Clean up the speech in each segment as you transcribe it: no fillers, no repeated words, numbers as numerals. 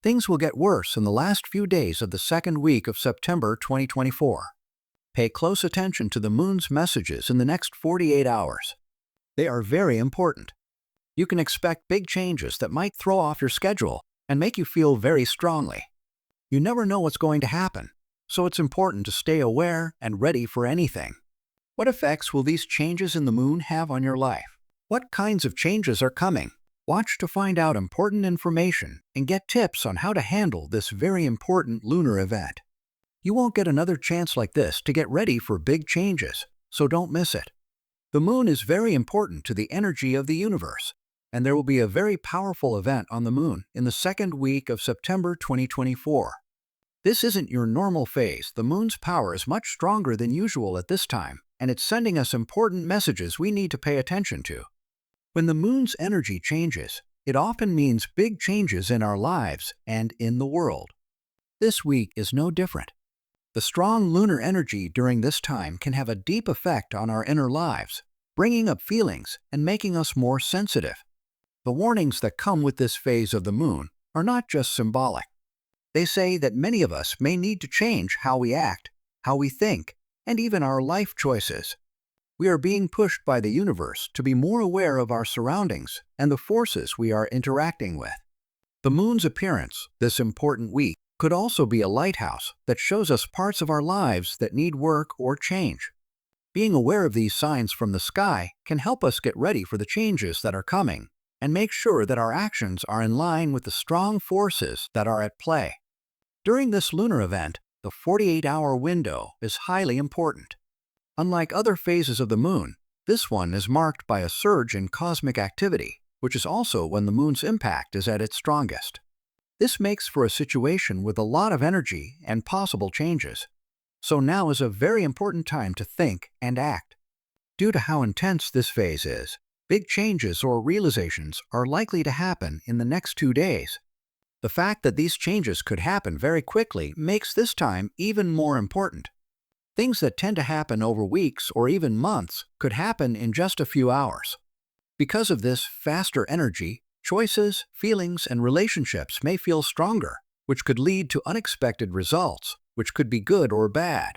Things will get worse in the last few days of the second week of September 2024. Pay close attention to the moon's messages in the next 48 hours. They are very important. You can expect big changes that might throw off your schedule and make you feel very strongly. You never know what's going to happen, so it's important to stay aware and ready for anything. What effects will these changes in the moon have on your life? What kinds of changes are coming? Watch to find out important information and get tips on how to handle this very important lunar event. You won't get another chance like this to get ready for big changes, so don't miss it. The moon is very important to the energy of the universe, and there will be a very powerful event on the moon in the second week of September 2024. This isn't your normal phase. The moon's power is much stronger than usual at this time, and it's sending us important messages we need to pay attention to. When the moon's energy changes, it often means big changes in our lives and in the world. This week is no different. The strong lunar energy during this time can have a deep effect on our inner lives, bringing up feelings and making us more sensitive. The warnings that come with this phase of the moon are not just symbolic. They say that many of us may need to change how we act, how we think, and even our life choices. We are being pushed by the universe to be more aware of our surroundings and the forces we are interacting with. The moon's appearance this important week could also be a lighthouse that shows us parts of our lives that need work or change. Being aware of these signs from the sky can help us get ready for the changes that are coming and make sure that our actions are in line with the strong forces that are at play. During this lunar event, the 48-hour window is highly important. Unlike other phases of the moon, this one is marked by a surge in cosmic activity, which is also when the moon's impact is at its strongest. This makes for a situation with a lot of energy and possible changes. So now is a very important time to think and act. Due to how intense this phase is, big changes or realizations are likely to happen in the next 2 days. The fact that these changes could happen very quickly makes this time even more important. Things that tend to happen over weeks or even months could happen in just a few hours. Because of this faster energy, choices, feelings, and relationships may feel stronger, which could lead to unexpected results, which could be good or bad.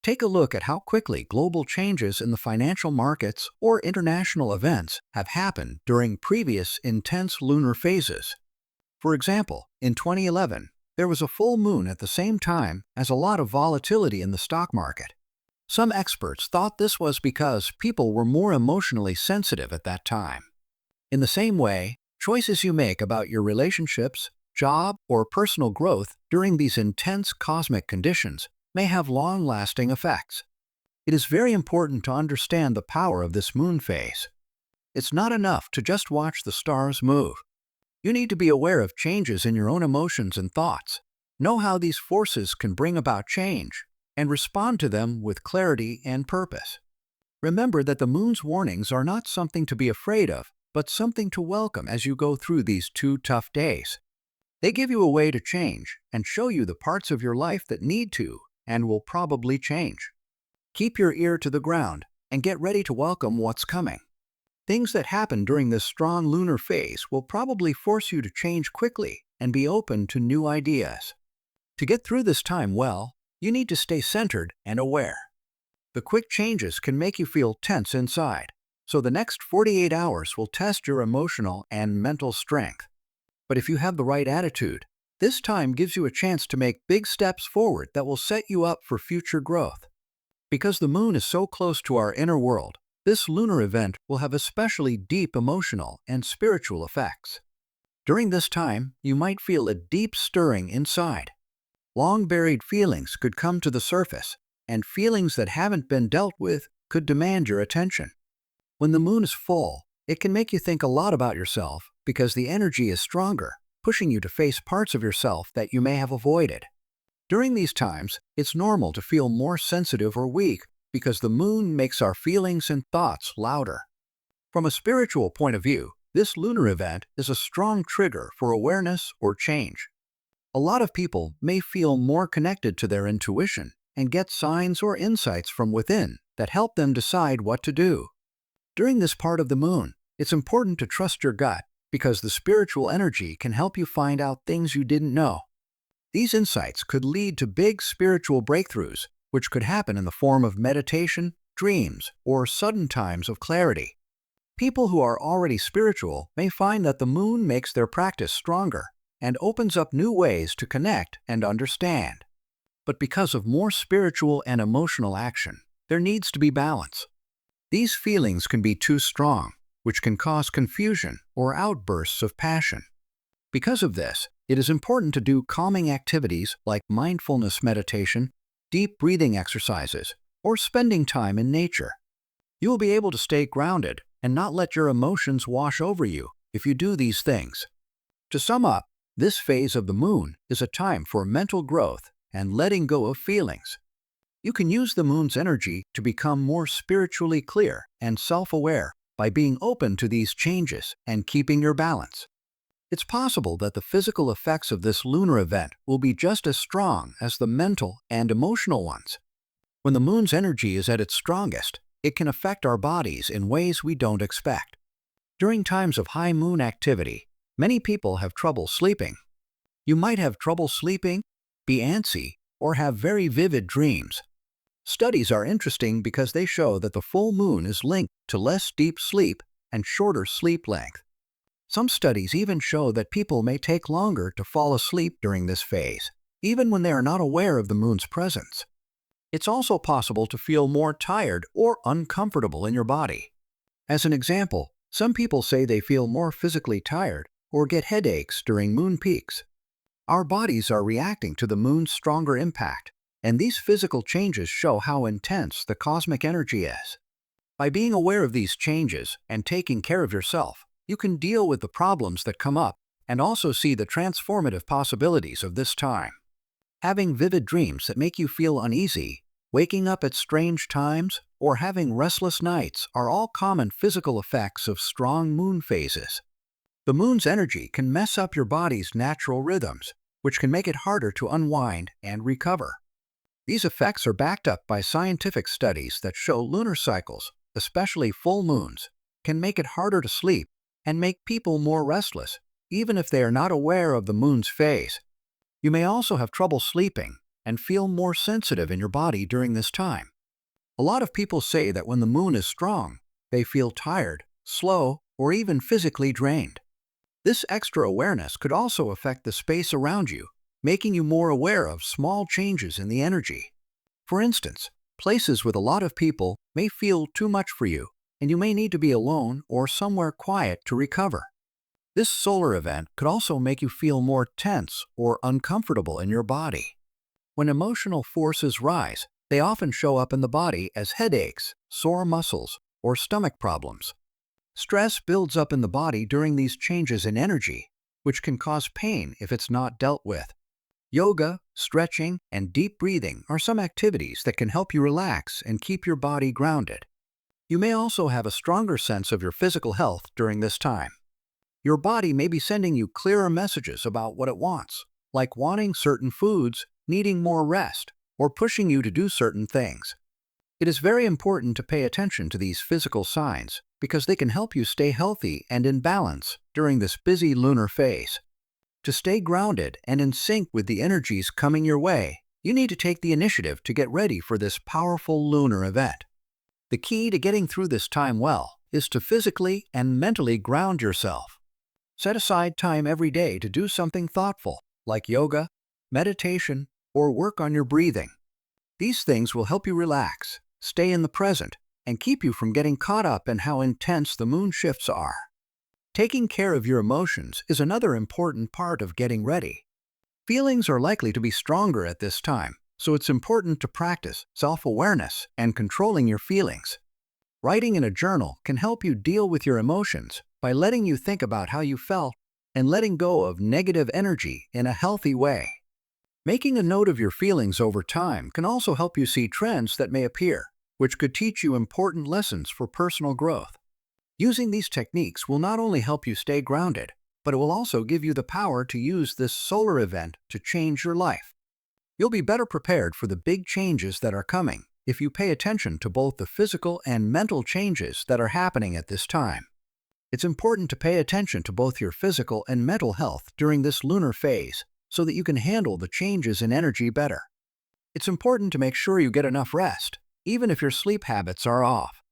Take a look at how quickly global changes in the financial markets or international events have happened during previous intense lunar phases. For example, in 2011, there was a full moon at the same time as a lot of volatility in the stock market. Some experts thought this was because people were more emotionally sensitive at that time. In the same way, choices you make about your relationships, job, or personal growth during these intense cosmic conditions may have long-lasting effects. It is very important to understand the power of this moon phase. It's not enough to just watch the stars move. You need to be aware of changes in your own emotions and thoughts, know how these forces can bring about change, and respond to them with clarity and purpose. Remember that the moon's warnings are not something to be afraid of, but something to welcome as you go through these 2 tough days. They give you a way to change and show you the parts of your life that need to and will probably change. Keep your ear to the ground and get ready to welcome what's coming. Things that happen during this strong lunar phase will probably force you to change quickly and be open to new ideas. To get through this time well, you need to stay centered and aware. The quick changes can make you feel tense inside, so the next 48 hours will test your emotional and mental strength. But if you have the right attitude, this time gives you a chance to make big steps forward that will set you up for future growth. Because the moon is so close to our inner world, this lunar event will have especially deep emotional and spiritual effects. During this time, you might feel a deep stirring inside. Long-buried feelings could come to the surface, and feelings that haven't been dealt with could demand your attention. When the moon is full, it can make you think a lot about yourself because the energy is stronger, pushing you to face parts of yourself that you may have avoided. During these times, it's normal to feel more sensitive or weak because the moon makes our feelings and thoughts louder. From a spiritual point of view, this lunar event is a strong trigger for awareness or change. A lot of people may feel more connected to their intuition and get signs or insights from within that help them decide what to do. During this part of the moon, it's important to trust your gut because the spiritual energy can help you find out things you didn't know. These insights could lead to big spiritual breakthroughs, which could happen in the form of meditation, dreams, or sudden times of clarity. People who are already spiritual may find that the moon makes their practice stronger and opens up new ways to connect and understand. But because of more spiritual and emotional action, there needs to be balance. These feelings can be too strong, which can cause confusion or outbursts of passion. Because of this, it is important to do calming activities like mindfulness meditation, deep breathing exercises, or spending time in nature. You will be able to stay grounded and not let your emotions wash over you if you do these things. To sum up, this phase of the moon is a time for mental growth and letting go of feelings. You can use the moon's energy to become more spiritually clear and self-aware by being open to these changes and keeping your balance. It's possible that the physical effects of this lunar event will be just as strong as the mental and emotional ones. When the moon's energy is at its strongest, it can affect our bodies in ways we don't expect. During times of high moon activity, many people have trouble sleeping. You might have trouble sleeping, be antsy, or have very vivid dreams. Studies are interesting because they show that the full moon is linked to less deep sleep and shorter sleep length. Some studies even show that people may take longer to fall asleep during this phase, even when they are not aware of the moon's presence. It's also possible to feel more tired or uncomfortable in your body. As an example, some people say they feel more physically tired or get headaches during moon peaks. Our bodies are reacting to the moon's stronger impact, and these physical changes show how intense the cosmic energy is. By being aware of these changes and taking care of yourself, you can deal with the problems that come up and also see the transformative possibilities of this time. Having vivid dreams that make you feel uneasy, waking up at strange times, or having restless nights are all common physical effects of strong moon phases. The moon's energy can mess up your body's natural rhythms, which can make it harder to unwind and recover. These effects are backed up by scientific studies that show lunar cycles, especially full moons, can make it harder to sleep and make people more restless, even if they are not aware of the moon's phase. You may also have trouble sleeping and feel more sensitive in your body during this time. A lot of people say that when the moon is strong, they feel tired, slow, or even physically drained. This extra awareness could also affect the space around you, making you more aware of small changes in the energy. For instance, places with a lot of people may feel too much for you, and you may need to be alone or somewhere quiet to recover. This solar event could also make you feel more tense or uncomfortable in your body. When emotional forces rise, they often show up in the body as headaches, sore muscles, or stomach problems. Stress builds up in the body during these changes in energy, which can cause pain if it's not dealt with. Yoga, stretching, and deep breathing are some activities that can help you relax and keep your body grounded. You may also have a stronger sense of your physical health during this time. Your body may be sending you clearer messages about what it wants, like wanting certain foods, needing more rest, or pushing you to do certain things. It is very important to pay attention to these physical signs because they can help you stay healthy and in balance during this busy lunar phase. To stay grounded and in sync with the energies coming your way, you need to take the initiative to get ready for this powerful lunar event. The key to getting through this time well is to physically and mentally ground yourself. Set aside time every day to do something thoughtful, like yoga, meditation, or work on your breathing. These things will help you relax, stay in the present, and keep you from getting caught up in how intense the moon shifts are. Taking care of your emotions is another important part of getting ready. Feelings are likely to be stronger at this time, so it's important to practice self-awareness and controlling your feelings. Writing in a journal can help you deal with your emotions by letting you think about how you felt and letting go of negative energy in a healthy way. Making a note of your feelings over time can also help you see trends that may appear, which could teach you important lessons for personal growth. Using these techniques will not only help you stay grounded, but it will also give you the power to use this solar event to change your life. You'll be better prepared for the big changes that are coming if you pay attention to both the physical and mental changes that are happening at this time. It's important to pay attention to both your physical and mental health during this lunar phase so that you can handle the changes in energy better. It's important to make sure you get enough rest, even if your sleep habits are off.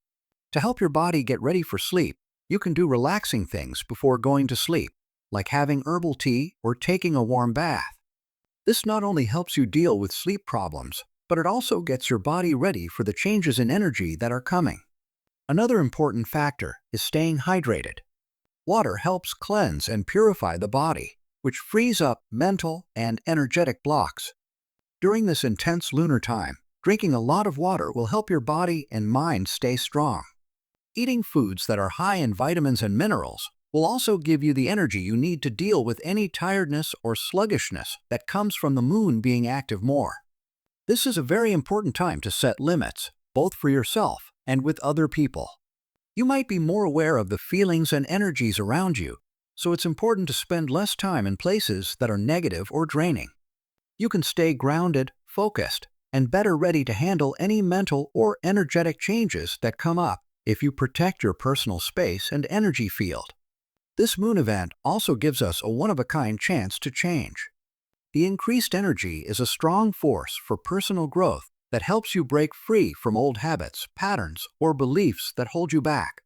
To help your body get ready for sleep, you can do relaxing things before going to sleep, like having herbal tea or taking a warm bath. This not only helps you deal with sleep problems, but it also gets your body ready for the changes in energy that are coming. Another important factor is staying hydrated. Water helps cleanse and purify the body, which frees up mental and energetic blocks. During this intense lunar time, drinking a lot of water will help your body and mind stay strong. Eating foods that are high in vitamins and minerals will also give you the energy you need to deal with any tiredness or sluggishness that comes from the moon being active more. This is a very important time to set limits, both for yourself and with other people. You might be more aware of the feelings and energies around you, so it's important to spend less time in places that are negative or draining. You can stay grounded, focused, and better ready to handle any mental or energetic changes that come up if you protect your personal space and energy field. This moon event also gives us a one-of-a-kind chance to change. The increased energy is a strong force for personal growth that helps you break free from old habits, patterns, or beliefs that hold you back.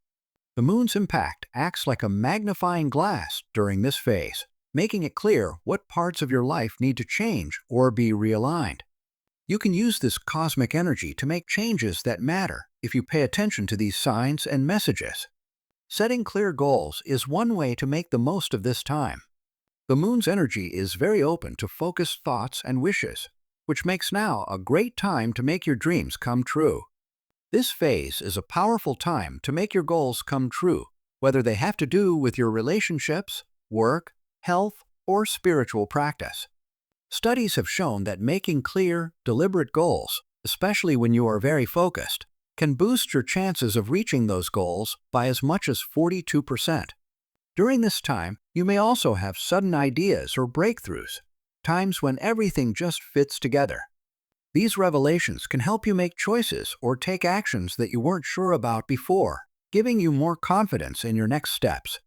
The moon's impact acts like a magnifying glass during this phase, making it clear what parts of your life need to change or be realigned. You can use this cosmic energy to make changes that matter if you pay attention to these signs and messages. Setting clear goals is one way to make the most of this time. The moon's energy is very open to focused thoughts and wishes, which makes now a great time to make your dreams come true. This phase is a powerful time to make your goals come true, whether they have to do with your relationships, work, health, or spiritual practice. Studies have shown that making clear, deliberate goals, especially when you are very focused, can boost your chances of reaching those goals by as much as 42%. During this time, you may also have sudden ideas or breakthroughs, times when everything just fits together. These revelations can help you make choices or take actions that you weren't sure about before, giving you more confidence in your next steps.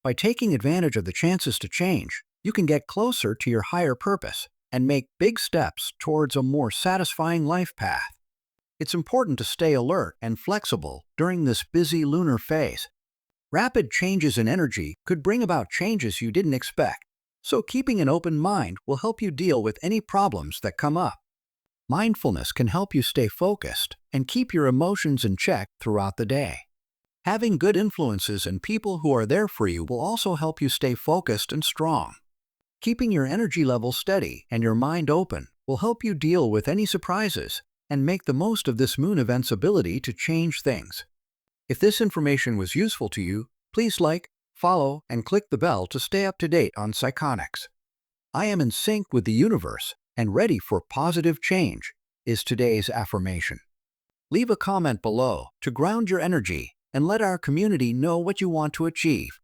By taking advantage of the chances to change, you can get closer to your higher purpose and make big steps towards a more satisfying life path. It's important to stay alert and flexible during this busy lunar phase. Rapid changes in energy could bring about changes you didn't expect, so keeping an open mind will help you deal with any problems that come up. Mindfulness can help you stay focused and keep your emotions in check throughout the day. Having good influences and people who are there for you will also help you stay focused and strong. Keeping your energy level steady and your mind open will help you deal with any surprises and make the most of this moon event's ability to change things. If this information was useful to you, please like, follow, and click the bell to stay up to date on Psychonics. I am in sync with the universe and ready for positive change is today's affirmation. Leave a comment below to ground your energy and let our community know what you want to achieve.